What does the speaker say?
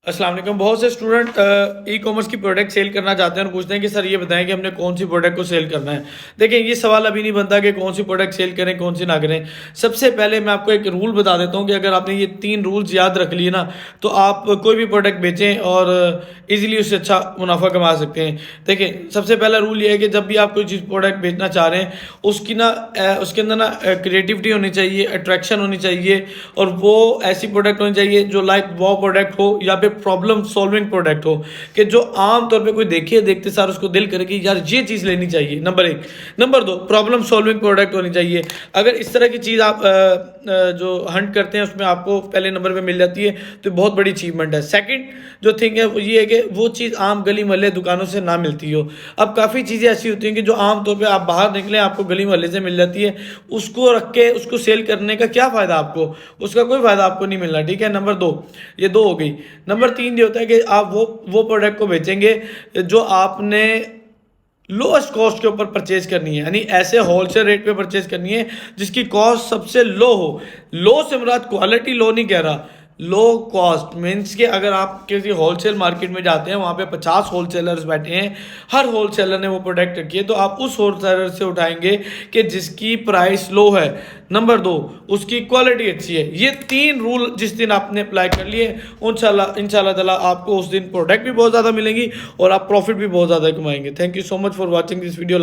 अस्सलाम वालेकुम। बहुत से स्टूडेंट ई कॉमर्स की प्रोडक्ट सेल करना चाहते हैं और पूछते हैं कि सर ये बताएं कि हमने कौन सी प्रोडक्ट को सेल करना है। देखिए, ये सवाल अभी नहीं बनता कि कौन सी प्रोडक्ट सेल करें कौन सी ना करें। सबसे पहले मैं आपको एक रूल बता देता हूँ कि अगर आपने ये 3 रूल्स याद रख लिए ना, तो आप कोई भी प्रोडक्ट बेचें और ईजिली उससे अच्छा मुनाफा कमा सकते हैं। देखिए, सबसे पहला रूल ये है कि जब भी आप कोई चीज़ प्रोडक्ट बेचना चाह रहे हैं, उसके अंदर ना क्रिएटिविटी होनी चाहिए, अट्रैक्शन होनी चाहिए, और वो ऐसी प्रोडक्ट होनी चाहिए जो लाइक वो प्रोडक्ट हो या फिर प्रॉब्लम सॉल्विंग प्रोडक्ट हो, कि जो आम तौर पे कोई देखते सार उसको दिल करे कि यार ये चीज़ लेनी चाहिए। Number 1। Number 2, problem solving product होनी चाहिए। अगर इस तरह की चीज़ आप जो हंट करते हैं उसमें आपको पहले नंबर पे मिल जाती है, तो बहुत बड़ी अचीवमेंट है। सेकंड जो थिंग है वो ये है कि वो चीज़ आम गली मोहल्ले दुकानों से ना मिलती हो। अब काफ़ी चीज़ें ऐसी होती हैं कि जो आम तौर पे आप बाहर निकलें आपको गली मोहल्ले से मिल जाती है, उसको रख के उसको सेल करने का क्या फ़ायदा आपको, उसका कोई फ़ायदा आपको नहीं मिलना। ठीक है, नंबर 2, ये 2 हो गई। नंबर 3 ये होता है कि आप वो प्रोडक्ट को बेचेंगे जो आपने लोएस्ट कॉस्ट के ऊपर परचेज करनी है, यानी ऐसे होलसेल रेट पे परचेज करनी है जिसकी कॉस्ट सबसे लो हो। लो से मुराद क्वालिटी लो नहीं कह रहा, लो कॉस्ट मीन्स कि अगर आप किसी होलसेल मार्केट में जाते हैं, वहाँ पे 50 होलसेलर्स बैठे हैं, हर होलसेलर ने वो प्रोडक्ट रखी है, तो आप उस होलसेलर से उठाएंगे कि जिसकी प्राइस लो है। नंबर 2, उसकी क्वालिटी अच्छी है। ये 3 रूल जिस दिन आपने अप्लाई कर लिए, इंशाल्लाह ताला आपको उस दिन प्रोडक्ट भी बहुत ज़्यादा मिलेंगी और आप प्रॉफिट भी बहुत ज़्यादा कमाएंगे। Thank you so much for watching this video.